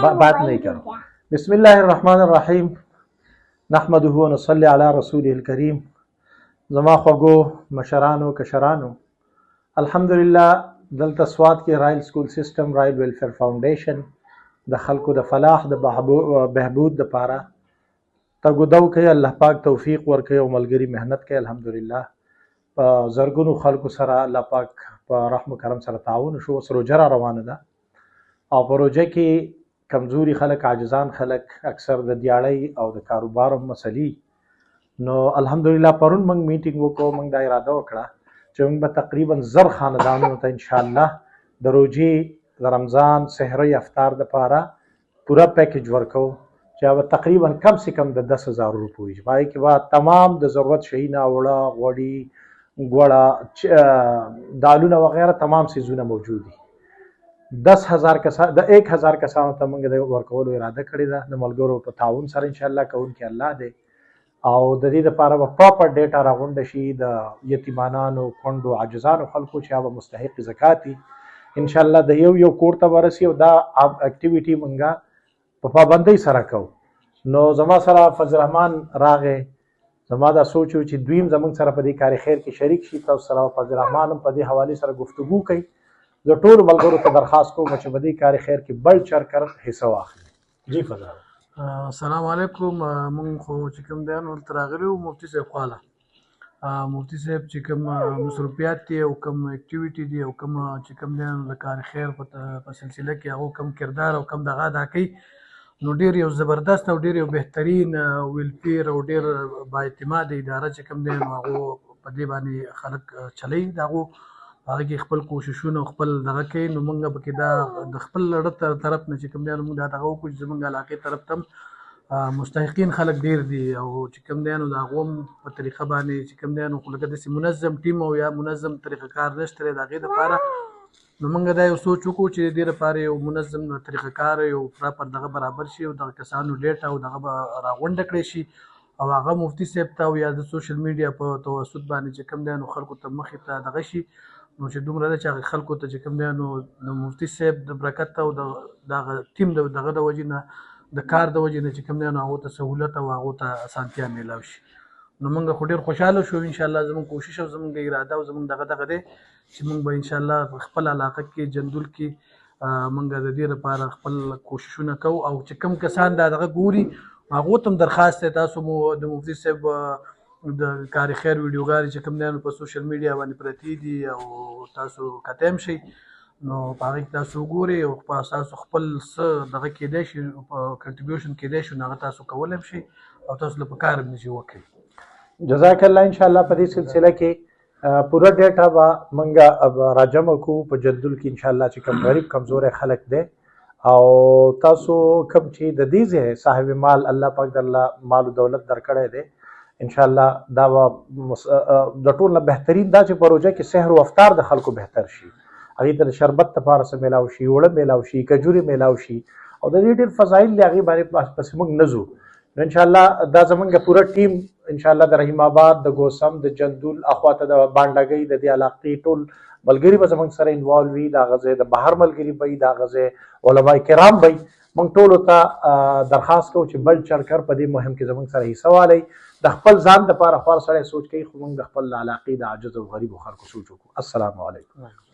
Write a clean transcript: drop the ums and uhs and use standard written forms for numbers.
बात नहीं करो। बिस्मिल्लाहिर्रहमानिर्रहीम नहमदुहु व नसल्ली अला रसूलिल करीम। ज़मा ख़्वगो मशरानो कशरानो अल्हम्दुलिल्लाह दल्ता स्वाद के royal school system royal welfare foundation the खल्को द फलाह द बहबूद द पारा तगुदव के अल्लाह पाक तौफीक वर्के और मलगरी मेहनत के अल्हम्दुलिल्लाह ज़रगुनु खल्को सरा अल्लाह पाक रहम करम सरा ताउन शो सरोजरा रवाना दा और प्रोजे की कमजोरी खलक आजजान खलक अक्सर द दियाड़ई और द कारोबार मसली नो अल्हम्दुलिल्लाह परुन मंग मीटिंग वो को मंग दा इरादा वकड़ा जो मंग तकरीबन ज़र खानदानों त इंशाअल्लाह द रोजी द रमज़ान सहर अफ्तार द पारा पूरा पैकेज वर्को चाहे तकरीबन कम से कम द 10,000 रुपये भाई के बाद तमाम द ज़रूरत शहीना वड़ा वड़ी गोड़ा दालूना वगैरह तमाम चीज़ों मौजूद है। 10,000 का 1,000 का सामान तमंग वर्कवलो इरादा कड़ी दा न मलगरो पे ताउन सर इंशाअल्लाह कौन के अल्लाह दे और द दे द पारा proper data round she the यतीमानानो फंडो आजजानो खल्को छा व मुस्तहिक ज़काती इंशाअल्लाह द यो कोर्ता वरसी दा अब एक्टिविटी मंगा पाबंदी सरा को नो जमा सरा फजल रहमान रागे जमा दा सोचो ची द्वीम जमंग सरा पदी कार खैर की शरीक शी त सरा फजल रहमान पदी हवाले सरा गुफ्तगू कई जो टोल मलगोरो तो दरखास्त को मचबदी कार खैर की बढ़ चढ़ कर हिस्सा आखिर जी फजा। अस्सलाम वालेकुम मुंग खो चिकम देन वर तरागलू मुफ्ती साहब खाला मुफ्ती साहब चिकम मसरूफियात दी और कम एक्टिविटी दी और कम चिकम देन कार खैर पर सिलसिले के वो कम किरदार और कम दगा दाकी नो डेर यो ज़बरदस्त और डेर यो बेहतरीन वेलफेयर और डेर बाइतिमाद इदारा चिकम देन वो पदे बानी खलक चली दागो आगे खपल कोशिशों खपल दगा के नो मंगा बकिदा द खपल लड़त तरफ न चिकम देन मुंगा दगा कुछ जमंगा लाके तरफ तम मुस्तहिकीन खलक देर दी और चिकम देन दागोम по तरीका बानी चिकम देन खुलक दसी मुनज़्ज़म टीम हो या मुनज़्ज़म तरीक़ाकार नश्तरे दागे द पारा नो मंगा दा सोचो को चे देर पारे और मुनज़्ज़म तरीक़ाकार और प्रॉपर दगा बराबर शी और दगा कसानो डेटा और दगा रावंड करेशी और आगा मुफ्ती साहब ता या द सोशल मीडिया पर तो सुद बानी चिकम देन खलको तमखि ता दगशी नो چې دومره ده چې خلکو ته چې کوم دی نو مفتي صاحب د برکت او د ټیم دغه د وجې نه د کار د وجې نه چې کوم دی نو هغو ته سهولت او هغو ته اسانتیا میلاو شي نو موږ خو ډېر خوشحاله شو انشاءالله زموږ کوشش او زموږ اراده او زموږ دغه دی چې موږ به انشاءالله خپل علاقه کې جندول کې موږ د دې لپاره خپل کوششونه کوو او چې کوم کسان دا دغه ګوري هغو ته هم درخواست دی تاسو مو د مفتي صاحب د کار خیر ویډیوګانې چې کوم دی په سوشل میډیا باندې پرتې دي او تاسو کتم شي نو په هغې کې تاسو وګورئ او په تاسو خپل څه دغه کیدای شي کنټریبیوشن کیدای شي نو هغه تاسو کولی شي او تاسو له پکار هم شي وکړئ جزاک الله انشاءالله په دې سلسله کې پورا ډیټا به منګه راجمع کو په جدول کې انشاءالله چې کوم غریب کمزور خلک دی او تاسو کوم چې د دې ځای صاحب مال الله پاک د الله مال او دولت درکړی دی انشاءالله دا د ټول نه بهترین دا چې پروژه کې سحر او افطار د خلکو بهتر شي هغه ته شربت ته پارسه میلاو شي وړه میلاو شي کجوري میلاو شي او د دې ډېر فضایل دی هغه باندې پس موږ نزو انشاءالله دا زمونږ پورا ټیم انشاءالله د رحیم آباد د ګوسم د جندول اخواته د بانډګۍ د دې علاقې ټول ملګری به زمونږ سره انوالو وي دا غزه د بهر ملګری به دا غزه علماء کرام به موږ ټول ته درخواست کوو چې بل چړ کر په دې مهم کې زمونږ سره حصہ والی د خپل ځان د پاره خور سره سوچ کوي خو موږ د خپل علاقې د عاجز او غریب خلکو سوچ وکړو. السلام علیکم.